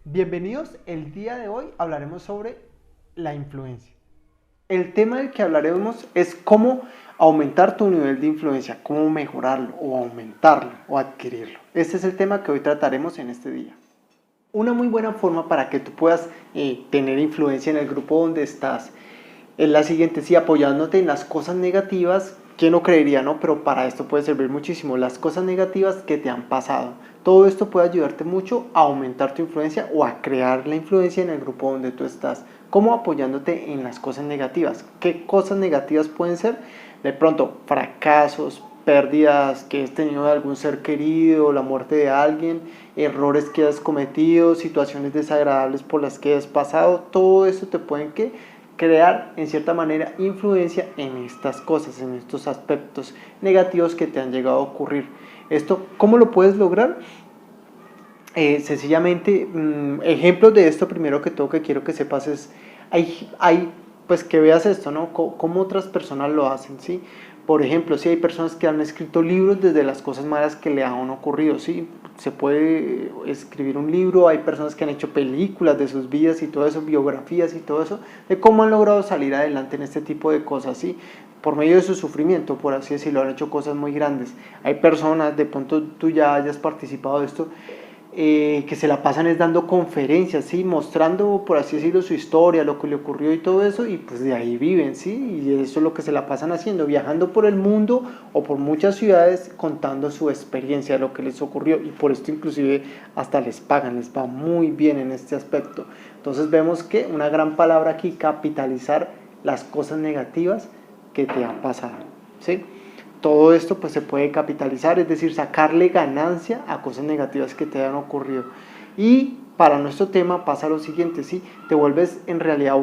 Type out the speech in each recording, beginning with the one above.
Bienvenidos, el día de hoy hablaremos sobre la influencia. El tema del que hablaremos es cómo aumentar tu nivel de influencia, cómo mejorarlo o aumentarlo o adquirirlo. Este es el tema que hoy trataremos en este día. Una muy buena forma para que tú puedas tener influencia en el grupo donde estás es la siguiente, sí, apoyándote en las cosas negativas. ¿Quién no creería, no? Pero para esto puede servir muchísimo las cosas negativas que te han pasado. Todo esto puede ayudarte mucho a aumentar tu influencia o a crear la influencia en el grupo donde tú estás. ¿Cómo? Apoyándote en las cosas negativas. ¿Qué cosas negativas pueden ser? De pronto, fracasos, pérdidas que has tenido de algún ser querido, la muerte de alguien, errores que has cometido, situaciones desagradables por las que has pasado. Todo eso te pueden crear en cierta manera influencia en estas cosas, en estos aspectos negativos que te han llegado a ocurrir. Esto, ¿cómo lo puedes lograr? Sencillamente, ejemplos de esto, primero que todo que quiero que sepas es, pues que veas esto, ¿no? Cómo otras personas lo hacen, ¿sí? Por ejemplo, si hay personas que han escrito libros desde las cosas malas que le han ocurrido, ¿sí? Se puede escribir un libro, hay personas que han hecho películas de sus vidas y todo eso, biografías y todo eso, de cómo han logrado salir adelante en este tipo de cosas, ¿sí? Por medio de su sufrimiento, por así decirlo, han hecho cosas muy grandes. Hay personas, de pronto tú ya hayas participado de esto, que se la pasan es dando conferencias, ¿sí? Mostrando, por así decirlo, su historia, lo que le ocurrió y todo eso, y pues de ahí viven, ¿sí? Y eso es lo que se la pasan haciendo, viajando por el mundo o por muchas ciudades contando su experiencia, lo que les ocurrió, y por esto inclusive hasta les pagan, les va muy bien en este aspecto. Entonces vemos que una gran palabra aquí, capitalizar las cosas negativas que te han pasado, ¿sí? Todo esto pues se puede capitalizar, es decir, sacarle ganancia a cosas negativas que te hayan ocurrido. Y para nuestro tema pasa lo siguiente, ¿sí? Te vuelves en realidad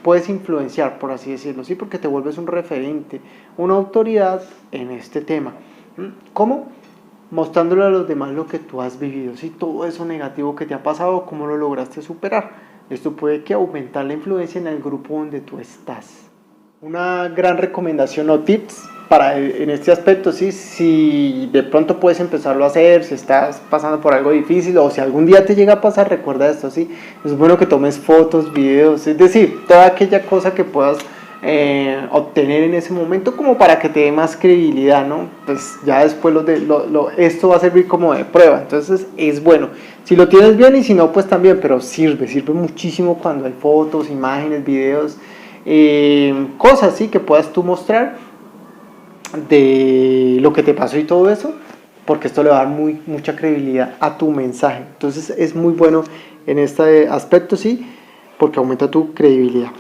puedes influenciar, por así decirlo, ¿sí? Porque te vuelves un referente, una autoridad en este tema. ¿Cómo? Mostrándole a los demás lo que tú has vivido, ¿sí? Todo eso negativo que te ha pasado, cómo lo lograste superar. Esto puede que aumentar la influencia en el grupo donde tú estás. Una gran recomendación o tips en este aspecto, ¿sí? Si de pronto puedes empezarlo a hacer, si estás pasando por algo difícil o si algún día te llega a pasar, recuerda esto, ¿sí? Es bueno que tomes fotos, videos, es decir, toda aquella cosa que puedas obtener en ese momento como para que te dé más credibilidad, ¿no? Pues ya después esto va a servir como de prueba, entonces es bueno. Si lo tienes bien y si no, pues también, pero sirve muchísimo cuando hay fotos, imágenes, videos, cosas ¿sí? Que puedas tú mostrar de lo que te pasó y todo eso, porque esto le va a dar mucha credibilidad a tu mensaje. Entonces es muy bueno en este aspecto, sí, porque aumenta tu credibilidad.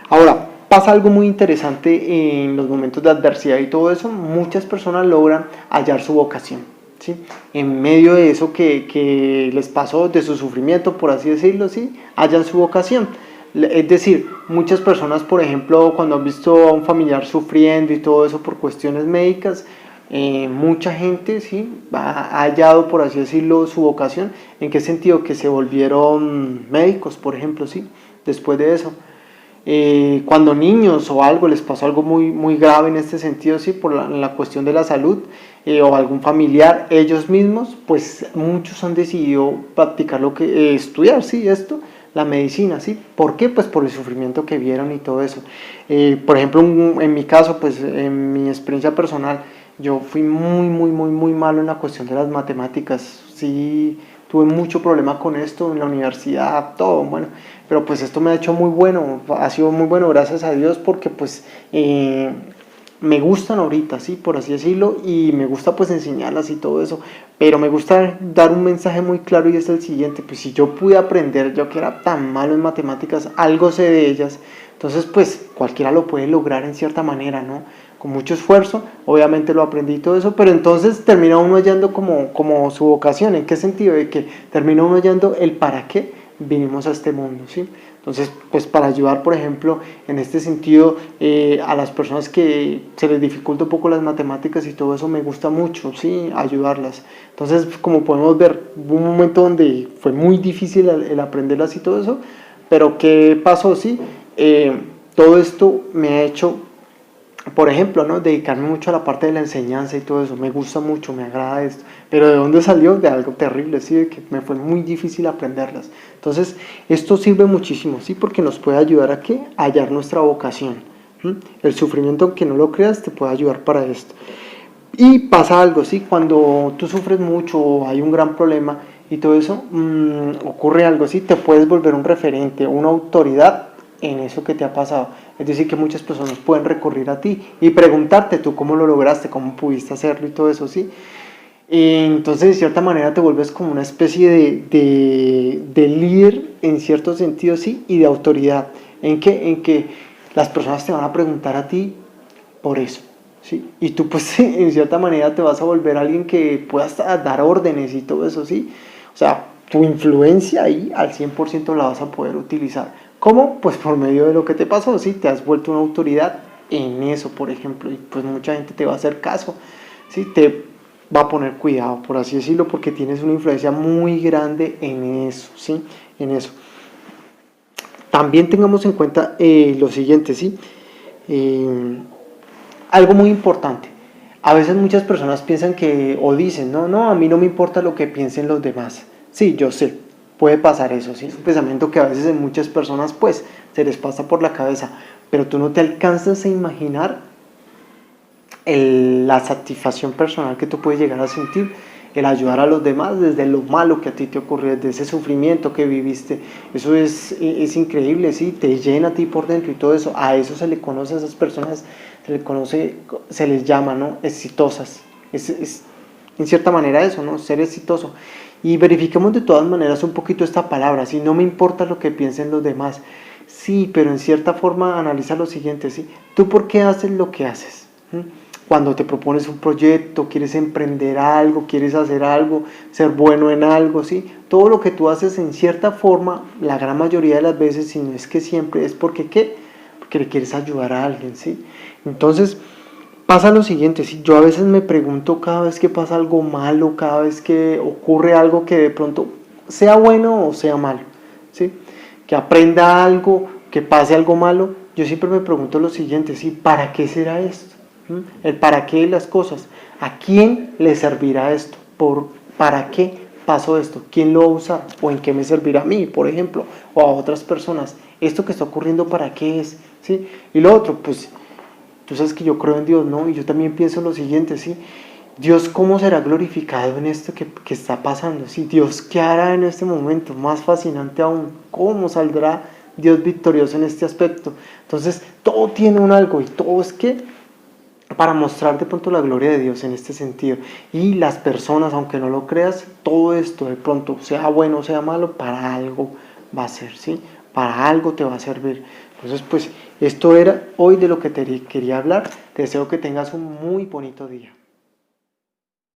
Ahora, pasa algo muy interesante en los momentos de adversidad y todo eso. Muchas personas logran hallar su vocación, ¿sí? En medio de eso que les pasó, de su sufrimiento, por así decirlo, ¿sí? Hallan su vocación. Es decir, muchas personas, por ejemplo, cuando han visto a un familiar sufriendo y todo eso por cuestiones médicas, mucha gente ¿sí? Ha hallado, por así decirlo, su vocación. ¿En qué sentido? Que se volvieron médicos, por ejemplo, ¿sí? Después de eso. Cuando niños o algo les pasó algo muy grave en este sentido, sí, por la cuestión de la salud, o algún familiar, ellos mismos, pues muchos han decidido practicar estudiar, sí, esto, la medicina, sí. ¿Por qué? Pues por el sufrimiento que vieron y todo eso. Por ejemplo, en mi caso, pues en mi experiencia personal, yo fui muy malo en la cuestión de las matemáticas, sí, tuve mucho problema con esto en la universidad, todo, bueno, pero pues esto me ha hecho muy bueno, ha sido muy bueno, gracias a Dios, porque pues me gustan ahorita, sí, por así decirlo, y me gusta pues enseñarlas y todo eso, pero me gusta dar un mensaje muy claro y es el siguiente, pues si yo pude aprender, yo que era tan malo en matemáticas, algo sé de ellas, entonces pues cualquiera lo puede lograr en cierta manera, ¿no? Con mucho esfuerzo, obviamente lo aprendí y todo eso, pero entonces termina uno hallando como su vocación. ¿En qué sentido? De que termina uno hallando el para qué vinimos a este mundo, ¿sí? Entonces, pues para ayudar, por ejemplo, en este sentido, a las personas que se les dificulta un poco las matemáticas y todo eso, me gusta mucho, ¿sí? Ayudarlas. Entonces, como podemos ver, hubo un momento donde fue muy difícil el aprenderlas y todo eso, pero ¿qué pasó? Sí, todo esto me ha hecho por ejemplo, ¿no? Dedicarme mucho a la parte de la enseñanza y todo eso, me gusta mucho, me agrada esto, pero ¿de dónde salió? De algo terrible, ¿sí? De que me fue muy difícil aprenderlas. Entonces, esto sirve muchísimo, ¿sí? Porque nos puede ayudar a ¿qué? A hallar nuestra vocación. ¿Mm? El sufrimiento, aunque no lo creas, te puede ayudar para esto. Y pasa algo, ¿sí? Cuando tú sufres mucho o hay un gran problema y todo eso, ocurre algo, ¿sí? Te puedes volver un referente, una autoridad en eso que te ha pasado. Es decir, que muchas personas pueden recurrir a ti y preguntarte tú cómo lo lograste, cómo pudiste hacerlo y todo eso, ¿sí? Entonces, de cierta manera, te vuelves como una especie de líder en cierto sentido, ¿sí? Y de autoridad. En que las personas te van a preguntar a ti por eso, ¿sí? Y tú, pues, en cierta manera te vas a volver alguien que pueda hasta dar órdenes y todo eso, ¿sí? O sea, tu influencia ahí al 100% la vas a poder utilizar. ¿Cómo? Pues por medio de lo que te pasó, ¿sí? Te has vuelto una autoridad en eso, por ejemplo, y pues mucha gente te va a hacer caso, ¿sí? Te va a poner cuidado, por así decirlo, porque tienes una influencia muy grande en eso, ¿sí? En eso. También tengamos en cuenta lo siguiente, ¿sí? Algo muy importante. A veces muchas personas piensan que, o dicen, no, no, a mí no me importa lo que piensen los demás. Sí, yo sé, puede pasar eso, ¿sí? Es un pensamiento que a veces en muchas personas, pues, se les pasa por la cabeza, pero tú no te alcanzas a imaginar la satisfacción personal que tú puedes llegar a sentir, el ayudar a los demás desde lo malo que a ti te ocurrió, desde ese sufrimiento que viviste. Eso es increíble, ¿sí? Te llena a ti por dentro y todo eso. A eso se le conoce a esas personas, se les llama, ¿no? Exitosas. Es en cierta manera eso, ¿no? Ser exitoso. Y verifiquemos de todas maneras un poquito esta palabra, ¿sí? No me importa lo que piensen los demás. Sí, pero en cierta forma analiza lo siguiente, ¿sí? ¿Tú por qué haces lo que haces? Cuando te propones un proyecto, quieres emprender algo, quieres hacer algo, ser bueno en algo, ¿sí? Todo lo que tú haces en cierta forma, la gran mayoría de las veces, si no es que siempre, es porque ¿qué? Porque le quieres ayudar a alguien, ¿sí? Entonces, pasa lo siguiente, ¿sí? Yo a veces me pregunto cada vez que pasa algo malo, cada vez que ocurre algo que de pronto sea bueno o sea malo, ¿sí? Que aprenda algo, que pase algo malo, yo siempre me pregunto lo siguiente, ¿sí? ¿Para qué será esto? El para qué de las cosas. ¿A quién le servirá esto? ¿Para qué pasó esto? ¿Quién lo va a usar? ¿O en qué me servirá a mí, por ejemplo? ¿O a otras personas? ¿Esto que está ocurriendo para qué es? ¿Sí? Y lo otro, pues, tú sabes que yo creo en Dios, ¿no? Y yo también pienso lo siguiente, ¿sí? Dios, ¿cómo será glorificado en esto que está pasando? ¿Sí? Dios, ¿qué hará en este momento? Más fascinante aún, ¿cómo saldrá Dios victorioso en este aspecto? Entonces, todo tiene un algo y todo es que para mostrar de pronto la gloria de Dios en este sentido. Y las personas, aunque no lo creas, todo esto de pronto, sea bueno o sea malo, para algo va a ser, ¿sí? Para algo te va a servir. Entonces, pues, esto era hoy de lo que te quería hablar. Te deseo que tengas un muy bonito día.